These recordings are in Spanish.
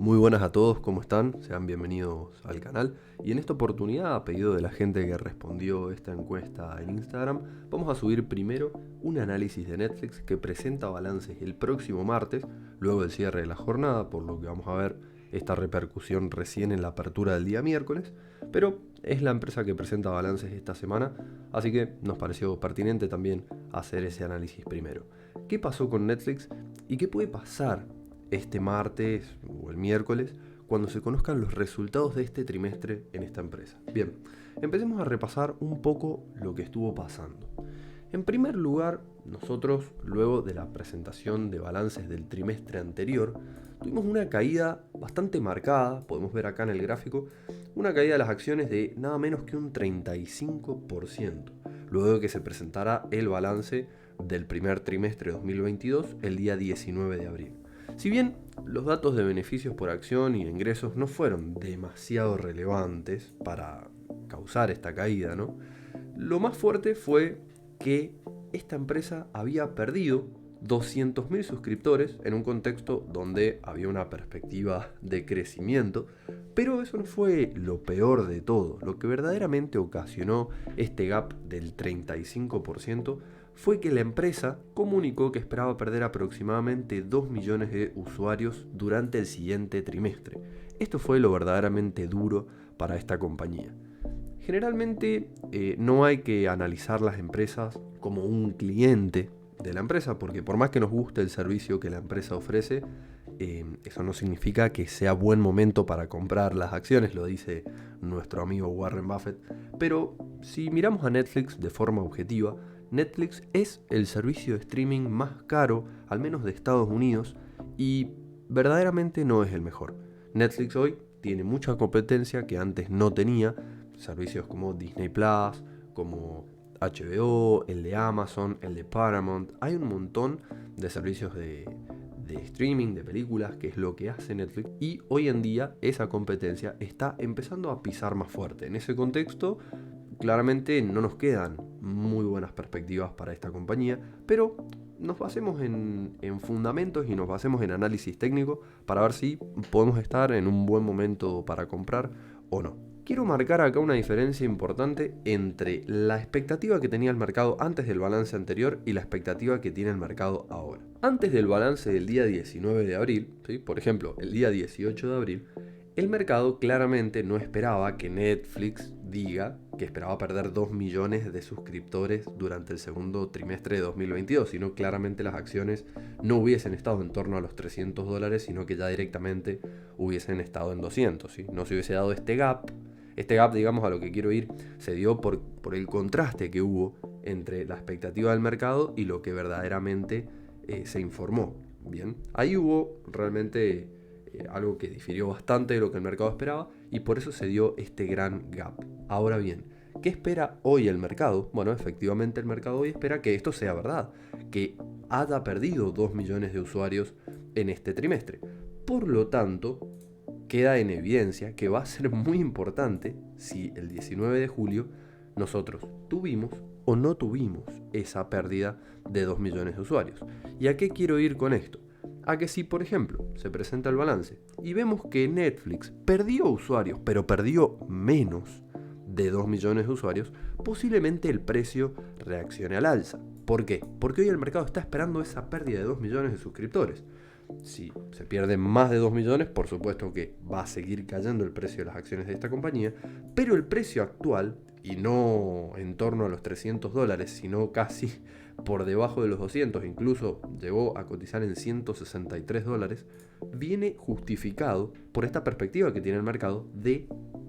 Muy buenas a todos, ¿cómo están? Sean bienvenidos al canal. Y en esta oportunidad, a pedido de la gente que respondió esta encuesta en Instagram, vamos a subir primero un análisis de Netflix que presenta balances el próximo martes, luego del cierre de la jornada, por lo que vamos a ver esta repercusión recién en la apertura del día miércoles, pero es la empresa que presenta balances esta semana, así que nos pareció pertinente también hacer ese análisis primero. ¿Qué pasó con Netflix y qué puede pasar este martes o el miércoles cuando se conozcan los resultados de este trimestre en esta empresa? Bien, empecemos a repasar un poco lo que estuvo pasando. En primer lugar, nosotros, luego de la presentación de balances del trimestre anterior, tuvimos una caída bastante marcada, podemos ver acá en el gráfico, una caída de las acciones de nada menos que un 35%, luego de que se presentara el balance del primer trimestre de 2022 el día 19 de abril. Si bien los datos de beneficios por acción y ingresos no fueron demasiado relevantes para causar esta caída, ¿no? Lo más fuerte fue que esta empresa había perdido 200.000 suscriptores en un contexto donde había una perspectiva de crecimiento, pero eso no fue lo peor de todo. Lo que verdaderamente ocasionó este gap del 35% fue que la empresa comunicó que esperaba perder aproximadamente 2 millones de usuarios durante el siguiente trimestre. Esto fue lo verdaderamente duro para esta compañía. Generalmente no hay que analizar las empresas como un cliente de la empresa, porque por más que nos guste el servicio que la empresa ofrece, eso no significa que sea buen momento para comprar las acciones, lo dice nuestro amigo Warren Buffett. Pero si miramos a Netflix de forma objetiva, Netflix es el servicio de streaming más caro, al menos de Estados Unidos, y verdaderamente no es el mejor. Netflix hoy tiene mucha competencia que antes no tenía, servicios como Disney Plus, como HBO, el de Amazon, el de Paramount. Hay un montón de servicios de streaming, de películas, que es lo que hace Netflix. Y hoy en día esa competencia está empezando a pisar más fuerte. En ese contexto, claramente no nos quedan muy buenas perspectivas para esta compañía, pero nos basemos en fundamentos y nos basemos en análisis técnico para ver si podemos estar en un buen momento para comprar o no. Quiero marcar acá una diferencia importante entre la expectativa que tenía el mercado antes del balance anterior y la expectativa que tiene el mercado ahora. Antes del balance del día 19 de abril, ¿sí? Por ejemplo, el día 18 de abril, el mercado claramente no esperaba que Netflix diga que esperaba perder 2 millones de suscriptores durante el segundo trimestre de 2022, sino claramente las acciones no hubiesen estado en torno a los $300, sino que ya directamente hubiesen estado en 200, ¿sí? No se hubiese dado este gap. Este gap, digamos, a lo que quiero ir, se dio por el contraste que hubo entre la expectativa del mercado y lo que verdaderamente se informó. Bien, ahí hubo realmente algo que difirió bastante de lo que el mercado esperaba y por eso se dio este gran gap. Ahora bien, ¿qué espera hoy el mercado? Bueno, efectivamente el mercado hoy espera que esto sea verdad, que haya perdido 2 millones de usuarios en este trimestre. Por lo tanto, queda en evidencia que va a ser muy importante si el 19 de julio nosotros tuvimos o no tuvimos esa pérdida de 2 millones de usuarios. ¿Y a qué quiero ir con esto? A que si, por ejemplo, se presenta el balance y vemos que Netflix perdió usuarios, pero perdió menos de 2 millones de usuarios, posiblemente el precio reaccione al alza. ¿Por qué? Porque hoy el mercado está esperando esa pérdida de 2 millones de suscriptores. Si se pierden más de 2 millones, por supuesto que va a seguir cayendo el precio de las acciones de esta compañía, pero el precio actual, y no en torno a los $300, sino casi por debajo de los 200, incluso llegó a cotizar en $163, viene justificado por esta perspectiva que tiene el mercado de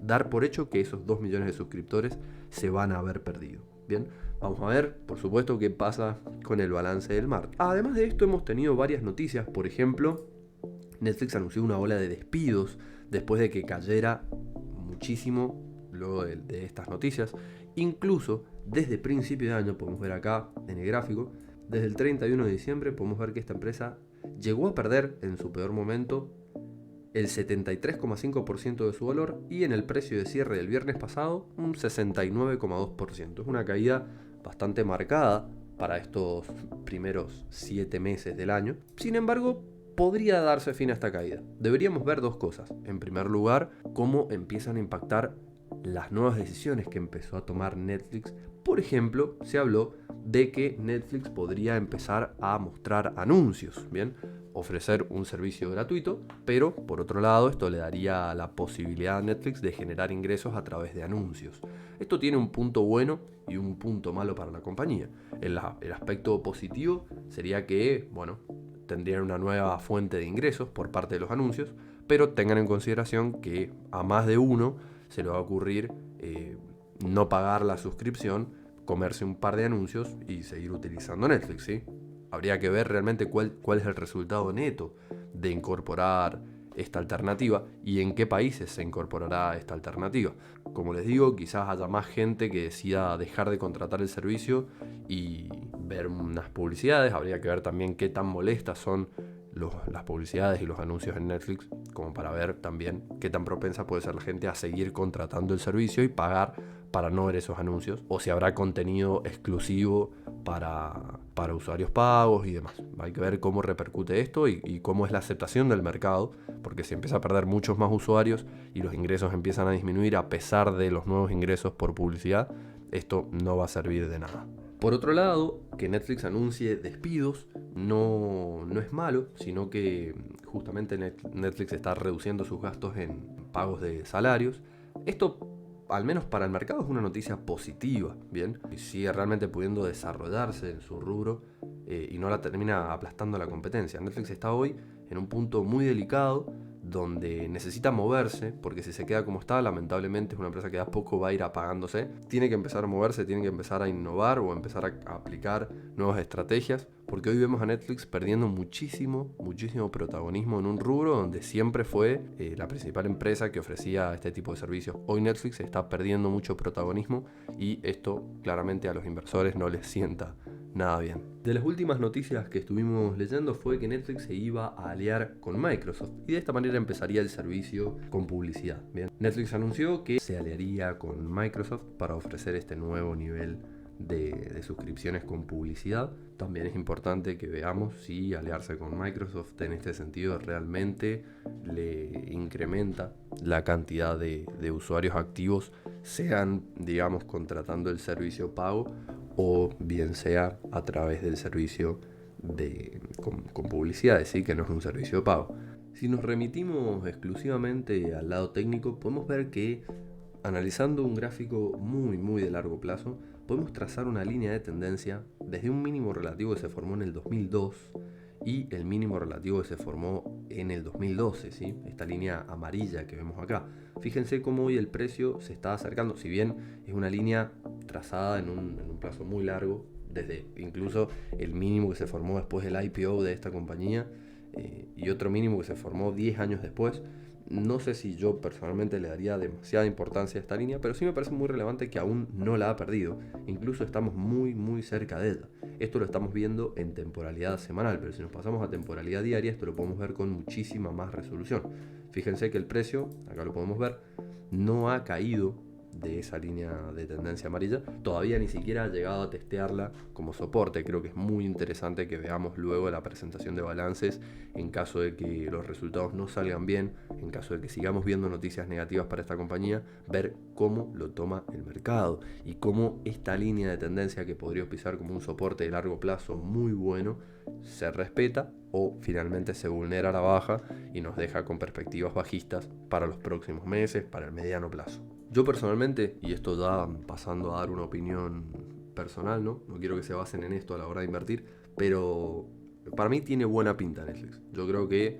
dar por hecho que esos 2 millones de suscriptores se van a haber perdido. Bien, vamos a ver, por supuesto, qué pasa con el balance del martes. Además de esto, hemos tenido varias noticias. Por ejemplo, Netflix anunció una ola de despidos después de que cayera muchísimo luego de estas noticias. Incluso desde principio de año, podemos ver acá en el gráfico, desde el 31 de diciembre podemos ver que esta empresa llegó a perder en su peor momento el 73,5% de su valor y en el precio de cierre del viernes pasado un 69,2%. Es una caída bastante marcada para estos primeros 7 meses del año. Sin embargo, podría darse fin a esta caída. Deberíamos ver dos cosas. En primer lugar, cómo empiezan a impactar las nuevas decisiones que empezó a tomar Netflix. Por ejemplo, se habló de que Netflix podría empezar a mostrar anuncios, ¿bien? Ofrecer un servicio gratuito, pero por otro lado esto le daría la posibilidad a Netflix de generar ingresos a través de anuncios. Esto tiene un punto bueno y un punto malo para la compañía. El aspecto positivo sería que, bueno, tendrían una nueva fuente de ingresos por parte de los anuncios, pero tengan en consideración que a más de uno se le va a ocurrir no pagar la suscripción, comerse un par de anuncios y seguir utilizando Netflix, ¿sí? Habría que ver realmente cuál es el resultado neto de incorporar esta alternativa y en qué países se incorporará esta alternativa. Como les digo, quizás haya más gente que decida dejar de contratar el servicio y ver unas publicidades. Habría que ver también qué tan molestas son las publicidades y los anuncios en Netflix, como para ver también qué tan propensa puede ser la gente a seguir contratando el servicio y pagar para no ver esos anuncios, o si habrá contenido exclusivo para usuarios pagos y demás. Hay que ver cómo repercute esto y cómo es la aceptación del mercado, porque si empieza a perder muchos más usuarios y los ingresos empiezan a disminuir a pesar de los nuevos ingresos por publicidad, esto no va a servir de nada. Por otro lado, que Netflix anuncie despidos no es malo, sino que justamente Netflix está reduciendo sus gastos en pagos de salarios. Esto, al menos para el mercado, es una noticia positiva, ¿bien? Y sigue realmente pudiendo desarrollarse en su rubro y no la termina aplastando la competencia. Netflix está hoy en un punto muy delicado donde necesita moverse, porque si se queda como está, lamentablemente es una empresa que de a poco va a ir apagándose. Tiene que empezar a moverse, tiene que empezar a innovar o empezar a aplicar nuevas estrategias, porque hoy vemos a Netflix perdiendo muchísimo protagonismo en un rubro donde siempre fue la principal empresa que ofrecía este tipo de servicios. Hoy Netflix está perdiendo mucho protagonismo y esto claramente a los inversores no les sienta nada bien. De las últimas noticias que estuvimos leyendo fue que Netflix se iba a aliar con Microsoft y de esta manera empezaría el servicio con publicidad. Bien, Netflix anunció que se aliaría con Microsoft para ofrecer este nuevo nivel de suscripciones con publicidad. También es importante que veamos si aliarse con Microsoft en este sentido realmente le incrementa la cantidad de usuarios activos, sean, digamos, contratando el servicio pago o bien sea a través del servicio con publicidad, ¿sí? Que no es un servicio pago. Si nos remitimos exclusivamente al lado técnico, podemos ver que analizando un gráfico muy de largo plazo, podemos trazar una línea de tendencia desde un mínimo relativo que se formó en el 2002 y el mínimo relativo que se formó en el 2012, ¿sí? Esta línea amarilla que vemos acá. Fíjense cómo hoy el precio se está acercando, si bien es una línea trazada en un plazo muy largo, desde incluso el mínimo que se formó después del IPO de esta compañía y otro mínimo que se formó 10 años después. No sé si yo personalmente le daría demasiada importancia a esta línea, pero sí me parece muy relevante que aún no la ha perdido. Incluso estamos muy cerca de ella. Esto lo estamos viendo en temporalidad semanal, pero si nos pasamos a temporalidad diaria, esto lo podemos ver con muchísima más resolución. Fíjense que el precio, acá lo podemos ver, no ha caído de esa línea de tendencia amarilla. Todavía ni siquiera ha llegado a testearla como soporte. Creo que es muy interesante que veamos luego la presentación de balances en caso de que los resultados no salgan bien, en caso de que sigamos viendo noticias negativas para esta compañía, ver cómo lo toma el mercado y cómo esta línea de tendencia que podría pisar como un soporte de largo plazo muy bueno se respeta o finalmente se vulnera a la baja y nos deja con perspectivas bajistas para los próximos meses, para el mediano plazo. Yo personalmente, y esto ya pasando a dar una opinión personal, no quiero que se basen en esto a la hora de invertir, pero para mí tiene buena pinta Netflix. Yo creo que,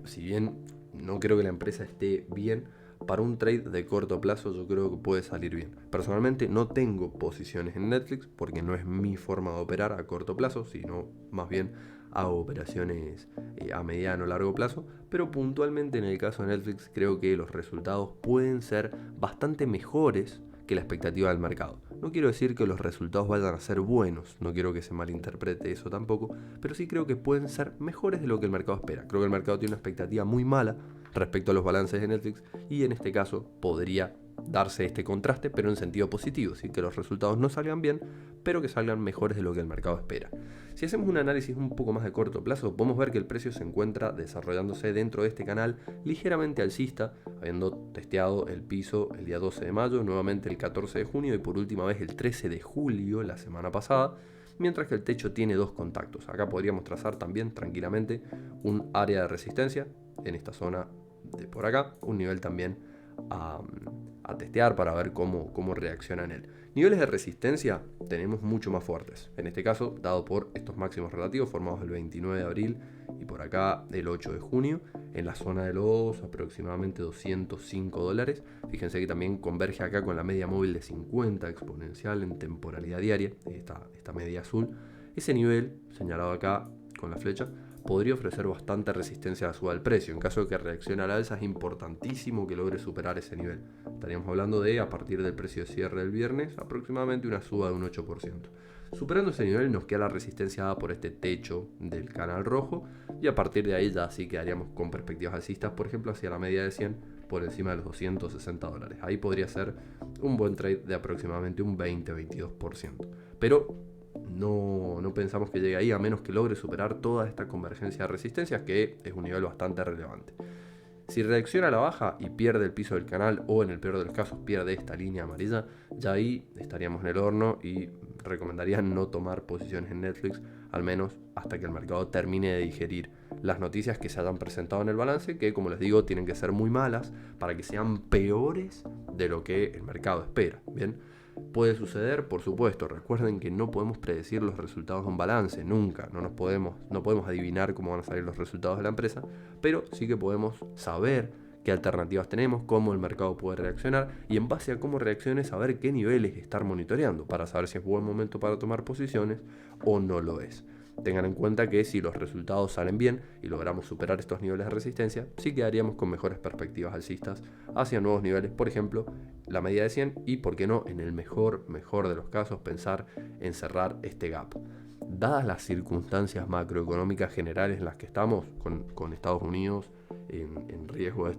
si bien no creo que la empresa esté bien, para un trade de corto plazo yo creo que puede salir bien. Personalmente no tengo posiciones en Netflix porque no es mi forma de operar a corto plazo, sino más bien hago operaciones a mediano o largo plazo, pero puntualmente en el caso de Netflix creo que los resultados pueden ser bastante mejores que la expectativa del mercado. No quiero decir que los resultados vayan a ser buenos, no quiero que se malinterprete eso tampoco, pero sí creo que pueden ser mejores de lo que el mercado espera. Creo que el mercado tiene una expectativa muy mala respecto a los balances de Netflix y en este caso podría darse este contraste, pero en sentido positivo, ¿sí? Que los resultados no salgan bien, pero que salgan mejores de lo que el mercado espera. Si hacemos un análisis un poco más de corto plazo, podemos ver que el precio se encuentra desarrollándose dentro de este canal ligeramente alcista, habiendo testeado el piso el día 12 de mayo, nuevamente el 14 de junio y por última vez el 13 de julio, la semana pasada, mientras que el techo tiene dos contactos. Acá podríamos trazar también tranquilamente un área de resistencia en esta zona de por acá, un nivel también a testear para ver cómo reacciona en él. Niveles de resistencia tenemos mucho más fuertes, en este caso dado por estos máximos relativos formados el 29 de abril y por acá el 8 de junio, en la zona de los aproximadamente $205. Fíjense que también converge acá con la media móvil de 50 exponencial en temporalidad diaria, esta media azul. Ese nivel señalado acá con la flecha podría ofrecer bastante resistencia a la suba del precio. En caso de que reaccione al alza, es importantísimo que logre superar ese nivel. Estaríamos hablando de, a partir del precio de cierre del viernes, aproximadamente una suba de un 8%. Superando ese nivel nos queda la resistencia dada por este techo del canal rojo y a partir de ahí ya sí quedaríamos con perspectivas alcistas, por ejemplo hacia la media de 100 por encima de los $260. Ahí podría ser un buen trade de aproximadamente un 20-22%. Pero no pensamos que llegue ahí a menos que logre superar toda esta convergencia de resistencias, que es un nivel bastante relevante. Si reacciona a la baja y pierde el piso del canal o en el peor de los casos pierde esta línea amarilla, ya ahí estaríamos en el horno y recomendaría no tomar posiciones en Netflix, al menos hasta que el mercado termine de digerir las noticias que se hayan presentado en el balance, que como les digo tienen que ser muy malas para que sean peores de lo que el mercado espera. Bien, puede suceder, por supuesto. Recuerden que no podemos predecir los resultados de un balance, nunca. No podemos adivinar cómo van a salir los resultados de la empresa, pero sí que podemos saber qué alternativas tenemos, cómo el mercado puede reaccionar y en base a cómo reaccione saber qué niveles estar monitoreando para saber si es buen momento para tomar posiciones o no lo es. Tengan en cuenta que si los resultados salen bien y logramos superar estos niveles de resistencia, sí quedaríamos con mejores perspectivas alcistas hacia nuevos niveles, por ejemplo, la media de 100 y, por qué no, en el mejor de los casos, pensar en cerrar este gap. Dadas las circunstancias macroeconómicas generales en las que estamos, con Estados Unidos en riesgo de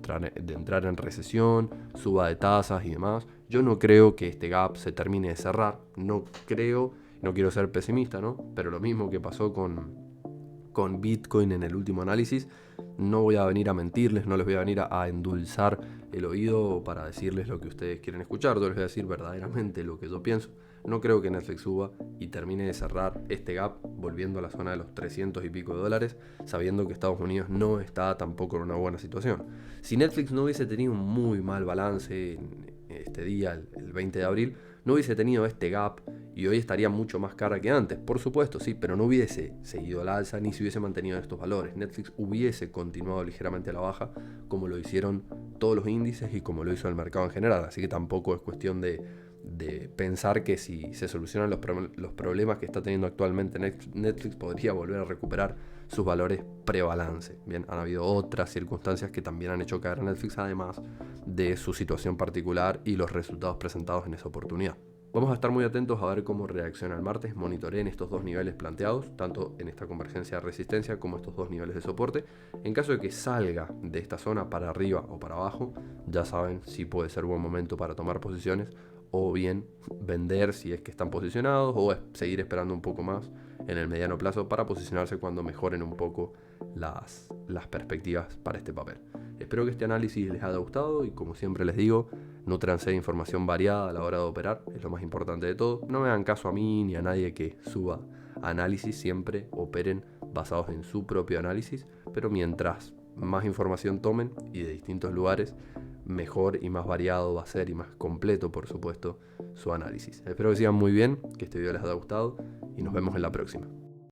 entrar en recesión, suba de tasas y demás, yo no creo que este gap se termine de cerrar, no quiero ser pesimista, ¿no? Pero lo mismo que pasó con Bitcoin en el último análisis, no voy a venir a mentirles, no les voy a venir a endulzar el oído para decirles lo que ustedes quieren escuchar, yo les voy a decir verdaderamente lo que yo pienso. No creo que Netflix suba y termine de cerrar este gap volviendo a la zona de los 300 y pico de dólares, sabiendo que Estados Unidos no está tampoco en una buena situación. Si Netflix no hubiese tenido un muy mal balance en este día, el 20 de abril, no hubiese tenido este gap y hoy estaría mucho más cara que antes, por supuesto, sí, pero no hubiese seguido al alza ni se hubiese mantenido en estos valores. Netflix hubiese continuado ligeramente a la baja, como lo hicieron todos los índices y como lo hizo el mercado en general, así que tampoco es cuestión de pensar que si se solucionan los problemas que está teniendo actualmente Netflix podría volver a recuperar sus valores prebalance. Bien, han habido otras circunstancias que también han hecho caer a Netflix, además de su situación particular y los resultados presentados en esa oportunidad. Vamos a estar muy atentos a ver cómo reacciona el martes. Monitoreen estos dos niveles planteados, tanto en esta convergencia de resistencia como estos dos niveles de soporte. En caso de que salga de esta zona para arriba o para abajo, ya saben si puede ser buen momento para tomar posiciones o bien vender si es que están posicionados o seguir esperando un poco más en el mediano plazo para posicionarse cuando mejoren un poco las perspectivas para este papel. Espero que este análisis les haya gustado y, como siempre les digo, nútranse de información variada a la hora de operar, es lo más importante de todo. No me hagan caso a mí ni a nadie que suba análisis, siempre operen basados en su propio análisis, pero mientras más información tomen y de distintos lugares, mejor y más variado va a ser y más completo, por supuesto, su análisis. Espero que sigan muy bien, que este video les haya gustado y nos vemos en la próxima.